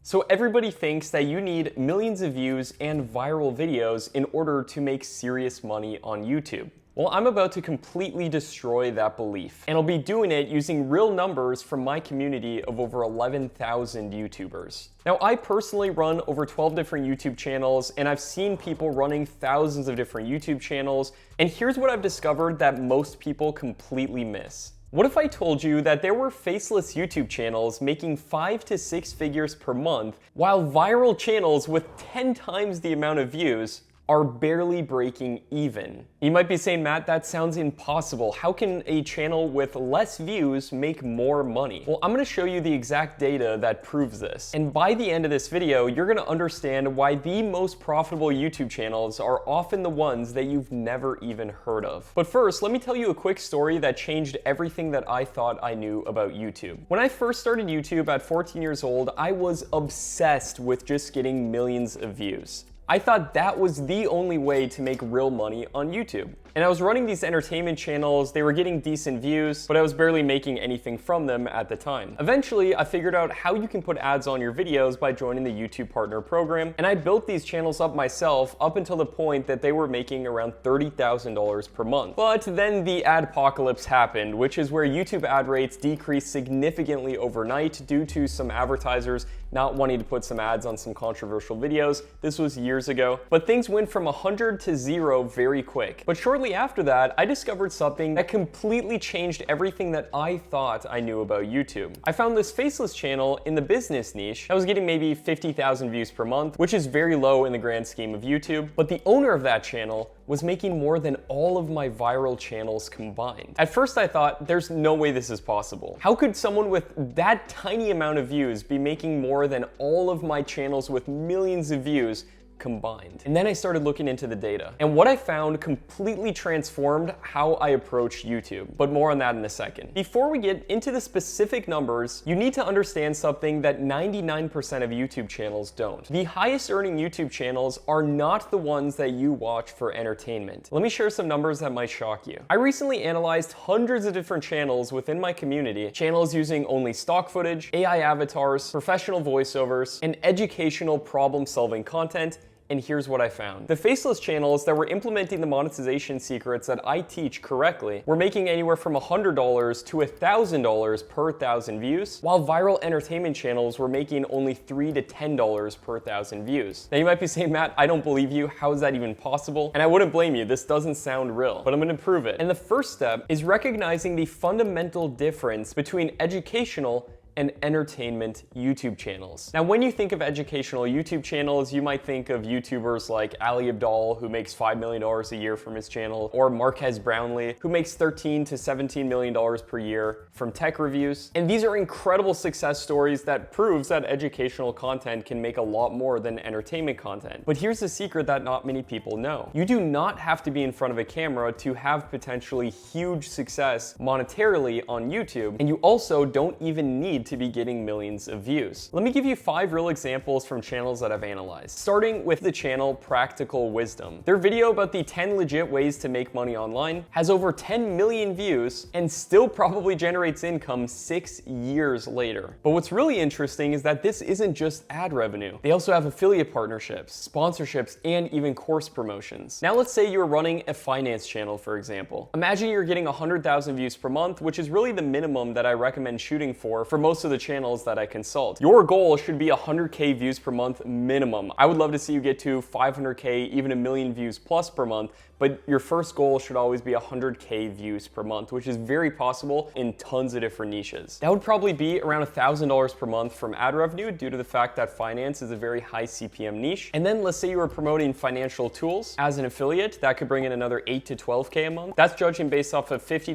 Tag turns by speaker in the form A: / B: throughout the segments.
A: So everybody thinks that you need millions of views and viral videos in order to make serious money on YouTube. Well, I'm about to completely destroy that belief, and I'll be doing it using real numbers from my community of over 11,000 YouTubers. Now, I personally run over 12 different YouTube channels, and I've seen people running thousands of different YouTube channels, and here's what I've discovered that most people completely miss. What if I told you that there were faceless YouTube channels making 5 to 6 figures per month, while viral channels with 10 times the amount of views are barely breaking even? You might be saying, Matt, that sounds impossible. How can a channel with less views make more money? Well, I'm gonna show you the exact data that proves this. And by the end of this video, you're gonna understand why the most profitable YouTube channels are often the ones that you've never even heard of. But first, let me tell you a quick story that changed everything that I thought I knew about YouTube. When I first started YouTube at 14 years old, I was obsessed with just getting millions of views. I thought that was the only way to make real money on YouTube. And I was running these entertainment channels, they were getting decent views, but I was barely making anything from them at the time. Eventually, I figured out how you can put ads on your videos by joining the YouTube Partner Program, and I built these channels up myself up until the point that they were making around $30,000 per month. But then the adpocalypse happened, which is where YouTube ad rates decreased significantly overnight due to some advertisers not wanting to put some ads on some controversial videos. This was years ago, but things went from 100 to 0 very quick. But shortly after that, I discovered something that completely changed everything that I thought I knew about YouTube. I found this faceless channel in the business niche that was getting maybe 50,000 views per month, which is very low in the grand scheme of YouTube, but the owner of that channel was making more than all of my viral channels combined. At first I thought, there's no way this is possible. How could someone with that tiny amount of views be making more than all of my channels with millions of views combined? And then I started looking into the data, and what I found completely transformed how I approach YouTube, but more on that in a second. Before we get into the specific numbers, you need to understand something that 99% of YouTube channels don't. The highest earning YouTube channels are not the ones that you watch for entertainment. Let me share some numbers that might shock you. I recently analyzed hundreds of different channels within my community, channels using only stock footage, AI avatars, professional voiceovers, and educational problem-solving content. And here's what I found. The faceless channels that were implementing the monetization secrets that I teach correctly were making anywhere from $100 to $1,000 per 1,000 views, while viral entertainment channels were making only $3 to $10 per 1,000 views. Now you might be saying, Matt, I don't believe you. How is that even possible? And I wouldn't blame you. This doesn't sound real, but I'm gonna prove it. And the first step is recognizing the fundamental difference between educational and entertainment YouTube channels. Now, when you think of educational YouTube channels, you might think of YouTubers like Ali Abdaal, who makes $5 million a year from his channel, or Marquez Brownlee, who makes $13 to $17 million per year from tech reviews. And these are incredible success stories that proves that educational content can make a lot more than entertainment content. But here's the secret that not many people know. You do not have to be in front of a camera to have potentially huge success monetarily on YouTube, and you also don't even need to be getting millions of views. Let me give you 5 real examples from channels that I've analyzed. Starting with the channel Practical Wisdom. Their video about the 10 legit ways to make money online has over 10 million views and still probably generates income 6 years later. But what's really interesting is that this isn't just ad revenue. They also have affiliate partnerships, sponsorships, and even course promotions. Now let's say you're running a finance channel, for example. Imagine you're getting 100,000 views per month, which is really the minimum that I recommend shooting for most of the channels that I consult. Your goal should be 100K views per month minimum. I would love to see you get to 500K, even 1 million views plus per month, but your first goal should always be 100K views per month, which is very possible in tons of different niches. That would probably be around $1,000 per month from ad revenue due to the fact that finance is a very high CPM niche. And then let's say you were promoting financial tools as an affiliate, that could bring in another 8 to 12K a month. That's judging based off of $50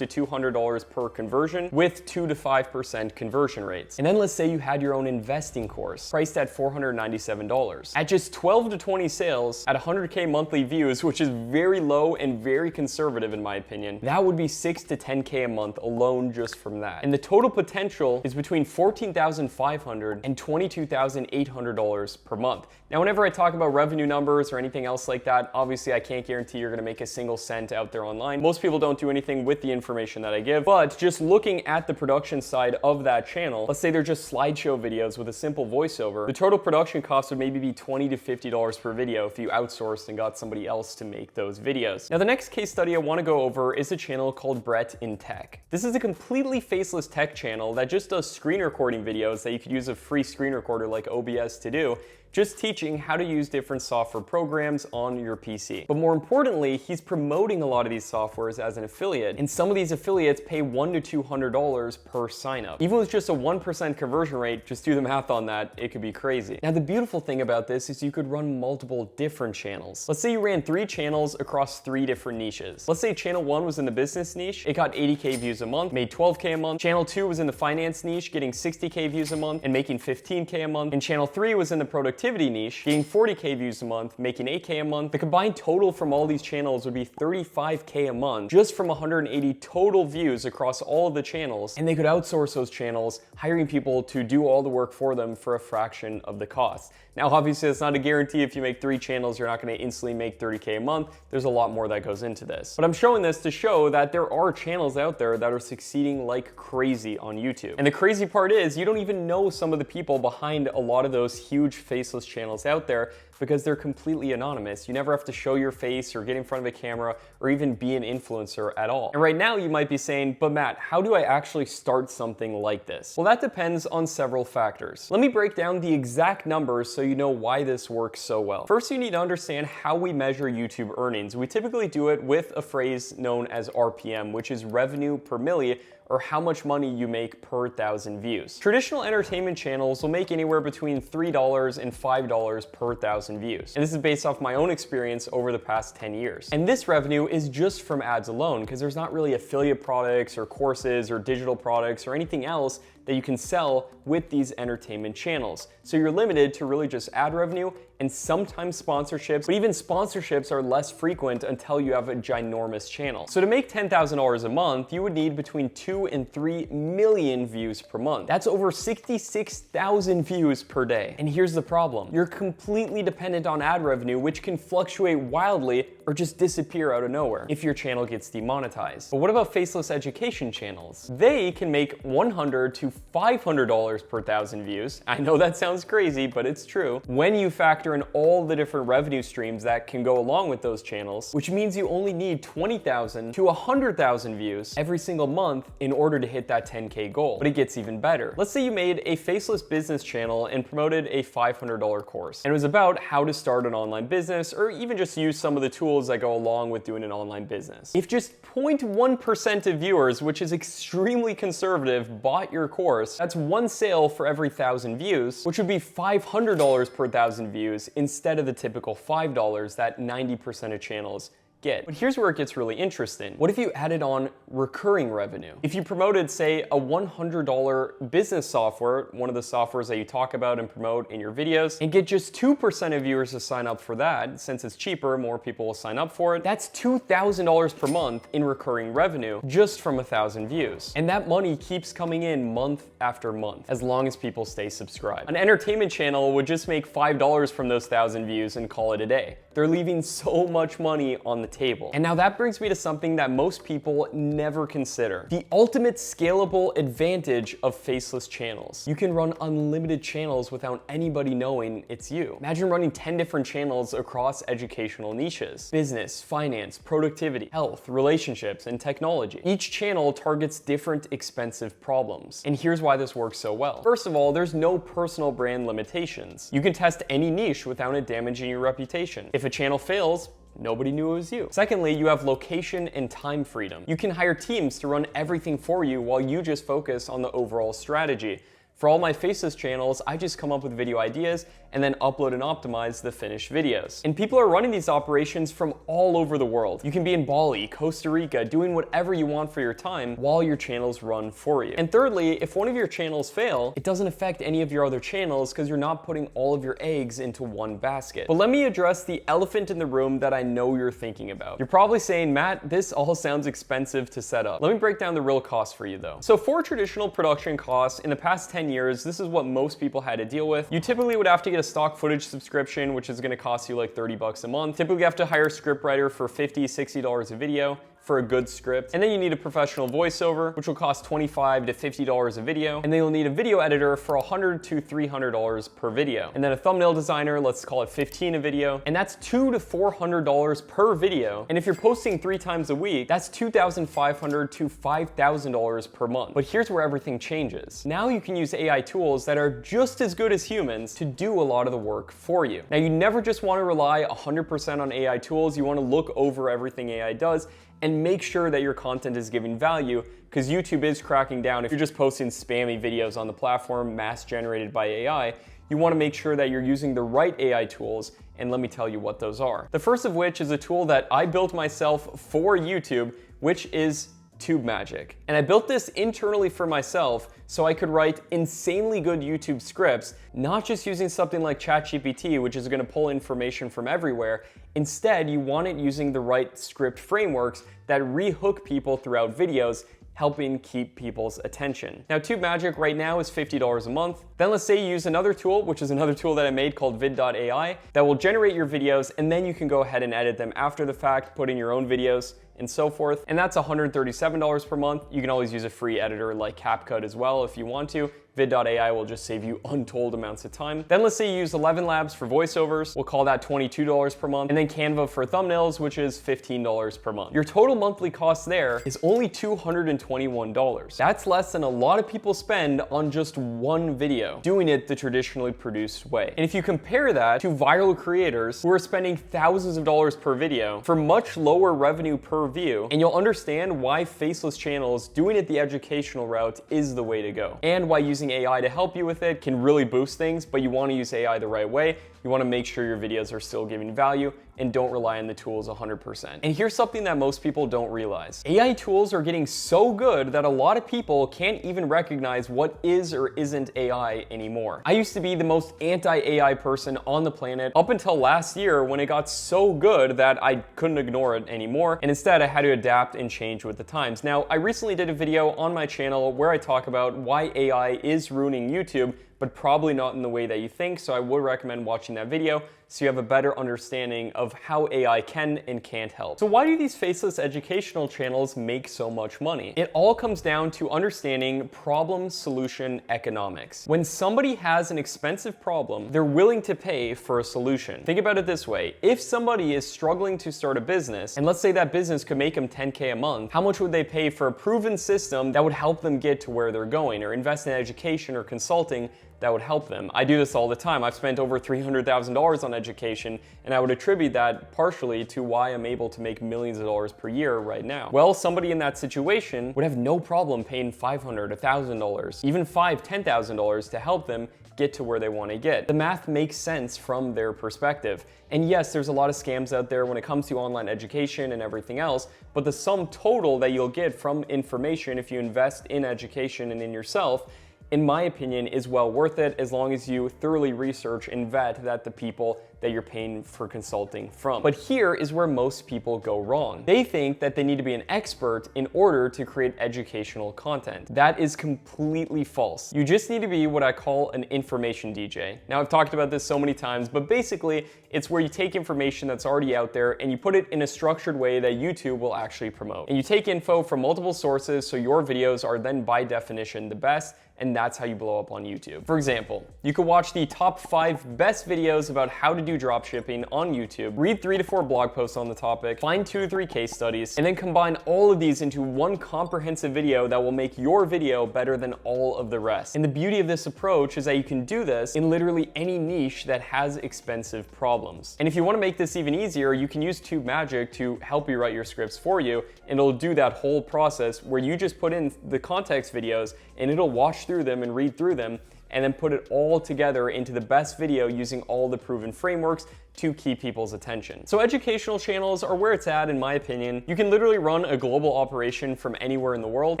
A: to $200 per conversion with 2 to 5% conversion rates. And then let's say you had your own investing course priced at $497. At just 12 to 20 sales at 100K monthly views, which is very low and very conservative in my opinion, that would be 6 to 10K a month alone just from that. And the total potential is between $14,500 and $22,800 per month. Now, whenever I talk about revenue numbers or anything else like that, obviously I can't guarantee you're gonna make a single cent out there online. Most people don't do anything with the information that I give, but just looking at the production side of that that channel, let's say they're just slideshow videos with a simple voiceover, the total production cost would maybe be $20 to $50 per video if you outsourced and got somebody else to make those videos. Now the next case study I want to go over is a channel called Brett in Tech. This is a completely faceless tech channel that just does screen recording videos that you could use a free screen recorder like OBS to do, just teaching how to use different software programs on your PC. But more importantly, he's promoting a lot of these softwares as an affiliate, and some of these affiliates pay $100 to $200 per sign up. Even with just a 1% conversion rate, just do the math on that, it could be crazy. Now the beautiful thing about this is you could run multiple different channels. Let's say you ran 3 channels across 3 different niches. Let's say channel 1 was in the business niche, it got 80K views a month, made 12K a month. Channel 2 was in the finance niche, getting 60K views a month and making 15K a month. And channel 3 was in the productivity niche, getting 40K views a month, making 8K a month. The combined total from all these channels would be 35K a month, just from 180 total views across all of the channels. And they could outsource those channels, hiring people to do all the work for them for a fraction of the cost. Now, obviously, it's not a guarantee. If you make 3 channels, you're not going to instantly make 30K a month. There's a lot more that goes into this. But I'm showing this to show that there are channels out there that are succeeding like crazy on YouTube. And the crazy part is you don't even know some of the people behind a lot of those huge faceless channels out there because they're completely anonymous. You never have to show your face or get in front of a camera or even be an influencer at all. And right now you might be saying, but Matt, how do I actually start something like this? Well, that depends on several factors. Let me break down the exact numbers so you know why this works so well. First, you need to understand how we measure YouTube earnings. We typically do it with a phrase known as RPM, which is revenue per milli, or how much money you make per 1,000 views. Traditional entertainment channels will make anywhere between $3 and $5 per 1,000 views. And this is based off my own experience over the past 10 years. And this revenue is just from ads alone, because there's not really affiliate products or courses or digital products or anything else that you can sell with these entertainment channels. So you're limited to really just ad revenue and sometimes sponsorships, but even sponsorships are less frequent until you have a ginormous channel. So to make $10,000 a month, you would need between 2 and 3 million views per month. That's over 66,000 views per day. And here's the problem. You're completely dependent on ad revenue, which can fluctuate wildly or just disappear out of nowhere if your channel gets demonetized. But what about faceless education channels? They can make $100 to $500 per 1,000 views. I know that sounds crazy, but it's true. When you factor in all the different revenue streams that can go along with those channels, which means you only need 20,000 to 100,000 views every single month in order to hit that 10K goal. But it gets even better. Let's say you made a faceless business channel and promoted a $500 course. And it was about how to start an online business, or even just use some of the tools that go along with doing an online business. If just 0.1% of viewers, which is extremely conservative, bought your course, that's 1 sale for every 1,000 views, which would be $500 per 1,000 views instead of the typical $5 that 90% of channels get. But here's where it gets really interesting. What if you added on recurring revenue? If you promoted, say, a $100 business software, one of the softwares that you talk about and promote in your videos, and get just 2% of viewers to sign up for that, since it's cheaper, more people will sign up for it, that's $2,000 per month in recurring revenue just from 1,000 views. And that money keeps coming in month after month, as long as people stay subscribed. An entertainment channel would just make $5 from those 1,000 views and call it a day. They're leaving so much money on the table. And now that brings me to something that most people never consider. The ultimate scalable advantage of faceless channels. You can run unlimited channels without anybody knowing it's you. Imagine running 10 different channels across educational niches: business, finance, productivity, health, relationships, and technology. Each channel targets different expensive problems. And here's why this works so well. First of all, there's no personal brand limitations. You can test any niche without it damaging your reputation. If a channel fails, nobody knew it was you. Secondly, you have location and time freedom. You can hire teams to run everything for you while you just focus on the overall strategy. For all my faceless channels, I just come up with video ideas and then upload and optimize the finished videos. And people are running these operations from all over the world. You can be in Bali, Costa Rica, doing whatever you want for your time while your channels run for you. And thirdly, if one of your channels fail, it doesn't affect any of your other channels because you're not putting all of your eggs into one basket. But let me address the elephant in the room that I know you're thinking about. You're probably saying, Matt, this all sounds expensive to set up. Let me break down the real cost for you though. So for traditional production costs, in the past 10 years, this is what most people had to deal with. You typically would have to get a stock footage subscription, which is going to cost you like $30 a month. Typically you have to hire a scriptwriter for $50, $60 a video. for a good script. And then you need a professional voiceover, which will cost $25 to $50 a video. And then you'll need a video editor for $100 to $300 per video. And then a thumbnail designer, let's call it $15 a video. And that's $200 to $400 per video. And if you're posting 3 times a week, that's $2,500 to $5,000 per month. But here's where everything changes. Now you can use AI tools that are just as good as humans to do a lot of the work for you. Now you never just want to rely 100% on AI tools. You want to look over everything AI does and make sure that your content is giving value, because YouTube is cracking down. If you're just posting spammy videos on the platform, mass generated by AI, you want to make sure that you're using the right AI tools, and let me tell you what those are. The first of which is a tool that I built myself for YouTube, which is TubeMagic. And I built this internally for myself so I could write insanely good YouTube scripts, not just using something like ChatGPT, which is going to pull information from everywhere. Instead, you want it using the right script frameworks that rehook people throughout videos, helping keep people's attention. Now, TubeMagic right now is $50 a month. Then let's say you use another tool, which is another tool that I made called vid.ai, that will generate your videos, and then you can go ahead and edit them after the fact, put in your own videos, and so forth. And that's $137 per month. You can always use a free editor like CapCut as well if you want to. Vid.ai will just save you untold amounts of time. Then let's say you use 11 Labs for voiceovers. We'll call that $22 per month. And then Canva for thumbnails, which is $15 per month. Your total monthly cost there is only $221. That's less than a lot of people spend on just one video, doing it the traditionally produced way. And if you compare that to viral creators who are spending thousands of dollars per video for much lower revenue per view, and you'll understand why Faceless channels doing it the educational route is the way to go, and why using AI to help you with it can really boost things, but you want to use AI the right way. You want to make sure your videos are still giving value and don't rely on the tools 100%. And here's something that most people don't realize. AI tools are getting so good that a lot of people can't even recognize what is or isn't AI anymore. I used to be the most anti-AI person on the planet up until last year, when it got so good that I couldn't ignore it anymore. And instead I had to adapt and change with the times. Now, I recently did a video on my channel where I talk about why AI is ruining YouTube, but probably not in the way that you think. So I would recommend watching that video so you have a better understanding of how AI can and can't help. So why do these faceless educational channels make so much money? It all comes down to understanding problem-solution economics. When somebody has an expensive problem, they're willing to pay for a solution. Think about it this way. If somebody is struggling to start a business, and let's say that business could make them $10K a month, how much would they pay for a proven system that would help them get to where they're going, or invest in education or consulting that would help them? I do this all the time. I've spent over $300,000 on education, and I would attribute that partially to why I'm able to make millions of dollars per year right now. Well, somebody in that situation would have no problem paying $500, $1,000, even $5,000, $10,000 to help them get to where they want to get. The math makes sense from their perspective. And yes, there's a lot of scams out there when it comes to online education and everything else, but the sum total that you'll get from information if you invest in education and in yourself, in my opinion, is well worth it, as long as you thoroughly research and vet that the people that you're paying for consulting from. But here is where most people go wrong. They think that they need to be an expert in order to create educational content. That is completely false. You just need to be what I call an information DJ. Now, I've talked about this so many times, but basically it's where you take information that's already out there and you put it in a structured way that YouTube will actually promote. And you take info from multiple sources, so your videos are then by definition the best, and that's how you blow up on YouTube. For example, you could watch the top 5 best videos about how to do dropshipping on YouTube, read 3 to 4 blog posts on the topic, find 2 to 3 case studies, and then combine all of these into one comprehensive video that will make your video better than all of the rest. And the beauty of this approach is that you can do this in literally any niche that has expensive problems. And if you want to make this even easier, you can use TubeMagic to help you write your scripts for you, and it'll do that whole process where you just put in the context videos and it'll watch through them and read through them, and then put it all together into the best video using all the proven frameworks to keep people's attention. So educational channels are where it's at, in my opinion. You can literally run a global operation from anywhere in the world,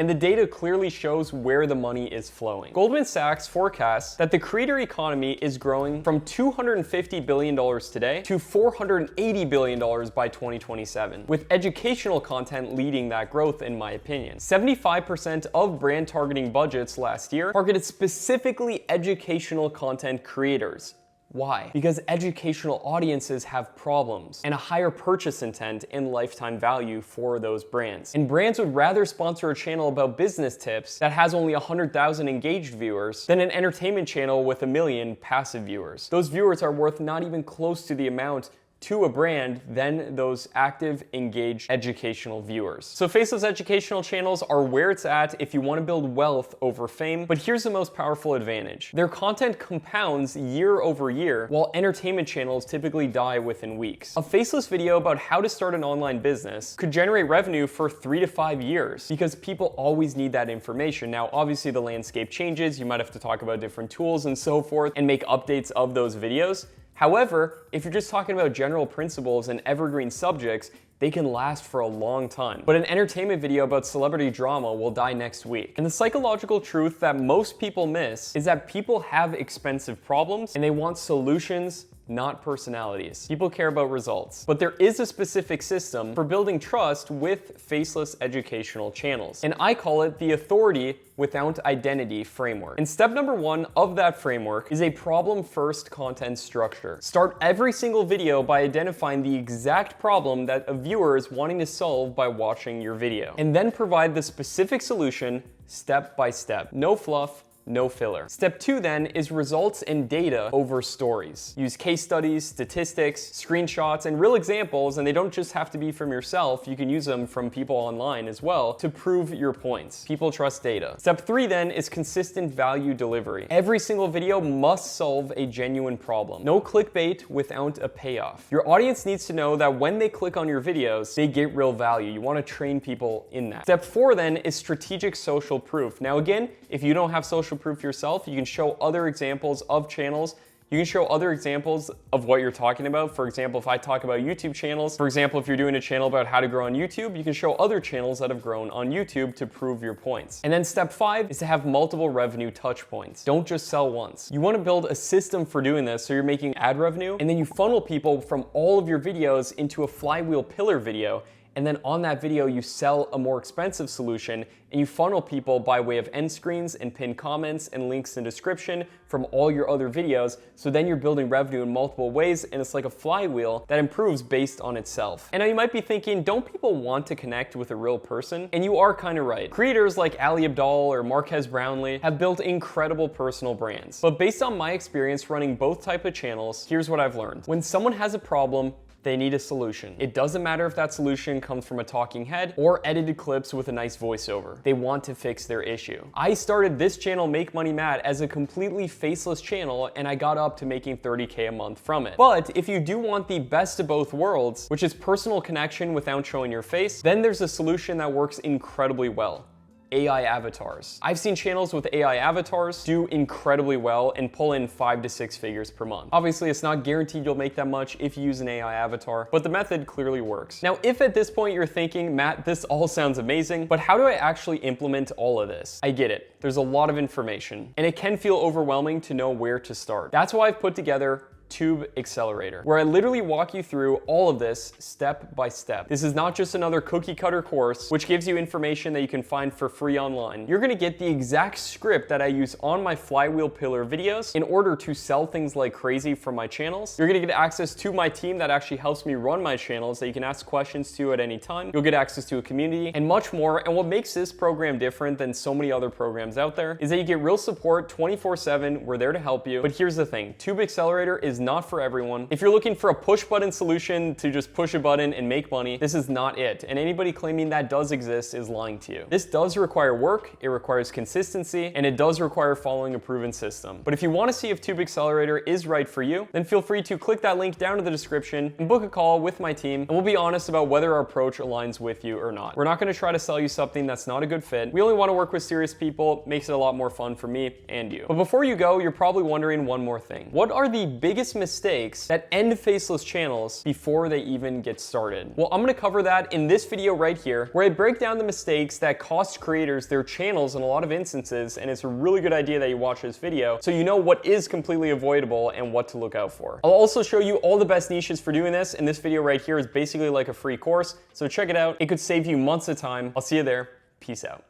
A: and the data clearly shows where the money is flowing. Goldman Sachs forecasts that the creator economy is growing from $250 billion today to $480 billion by 2027, with educational content leading that growth, in my opinion. 75% of brand targeting budgets last year targeted specifically educational content creators. Why? Because educational audiences have problems and a higher purchase intent and lifetime value for those brands. And brands would rather sponsor a channel about business tips that has only 100,000 engaged viewers than an entertainment channel with 1 million passive viewers. Those viewers are worth not even close to the amount to a brand than those active, engaged educational viewers. So Faceless educational channels are where it's at if you want to build wealth over fame, but here's the most powerful advantage. Their content compounds year over year, while entertainment channels typically die within weeks. A Faceless video about how to start an online business could generate revenue for 3 to 5 years because people always need that information. Now, obviously the landscape changes, you might have to talk about different tools and so forth and make updates of those videos. However, if you're just talking about general principles and evergreen subjects, they can last for a long time. But an entertainment video about celebrity drama will die next week. And the psychological truth that most people miss is that people have expensive problems and they want solutions, not personalities. People care about results. But there is a specific system for building trust with Faceless educational channels. And I call it the authority without identity framework. And step number 1 of that framework is a problem-first content structure. Start every single video by identifying the exact problem that a viewer is wanting to solve by watching your video. And then provide the specific solution step by step. No fluff, no filler. Step 2 then is results and data over stories. Use case studies, statistics, screenshots, and real examples, and they don't just have to be from yourself, you can use them from people online as well to prove your points. People trust data. Step 3 then is consistent value delivery. Every single video must solve a genuine problem. No clickbait without a payoff. Your audience needs to know that when they click on your videos, they get real value. You want to train people in that. Step 4 then is strategic social proof. Now again, if you don't have social proof yourself, you can show other examples of channels. You can show other examples of what you're talking about. For example, if I talk about YouTube channels, for example, if you're doing a channel about how to grow on YouTube, you can show other channels that have grown on YouTube to prove your points. And then step 5 is to have multiple revenue touch points. Don't just sell once. You want to build a system for doing this so you're making ad revenue, and then you funnel people from all of your videos into a flywheel pillar video. And then on that video, you sell a more expensive solution and you funnel people by way of end screens and pinned comments and links in description from all your other videos. So then you're building revenue in multiple ways, and it's like a flywheel that improves based on itself. And now you might be thinking, don't people want to connect with a real person? And you are kind of right. Creators like Ali Abdaal or Marquez Brownlee have built incredible personal brands. But based on my experience running both type of channels, here's what I've learned. When someone has a problem, they need a solution. It doesn't matter if that solution comes from a talking head or edited clips with a nice voiceover. They want to fix their issue. I started this channel, Make Money Matt, as a completely faceless channel, and I got up to making 30K a month from it. But if you do want the best of both worlds, which is personal connection without showing your face, then there's a solution that works incredibly well. AI avatars. I've seen channels with AI avatars do incredibly well and pull in 5 to 6 figures per month. Obviously, it's not guaranteed you'll make that much if you use an AI avatar, but the method clearly works. Now, if at this point you're thinking, Matt, this all sounds amazing, but how do I actually implement all of this? I get it. There's a lot of information, and it can feel overwhelming to know where to start. That's why I've put together Tube Accelerator, where I literally walk you through all of this step by step. This is not just another cookie cutter course, which gives you information that you can find for free online. You're gonna get the exact script that I use on my flywheel pillar videos in order to sell things like crazy from my channels. You're gonna get access to my team that actually helps me run my channels that you can ask questions to at any time. You'll get access to a community and much more. And what makes this program different than so many other programs out there is that you get real support 24/7. We're there to help you. But here's the thing, Tube Accelerator is not for everyone. If you're looking for a push button solution to just push a button and make money, this is not it. And anybody claiming that does exist is lying to you. This does require work, it requires consistency, and it does require following a proven system. But if you want to see if Tube Accelerator is right for you, then feel free to click that link down in the description and book a call with my team, and we'll be honest about whether our approach aligns with you or not. We're not going to try to sell you something that's not a good fit. We only want to work with serious people. Makes it a lot more fun for me and you. But before you go, you're probably wondering one more thing. What are the biggest mistakes that end faceless channels before they even get started? Well, I'm gonna cover that in this video right here, where I break down the mistakes that cost creators their channels in a lot of instances, and it's a really good idea that you watch this video so you know what is completely avoidable and what to look out for. I'll also show you all the best niches for doing this, and this video right here is basically like a free course, so check it out. It could save you months of time. I'll see you there. Peace out.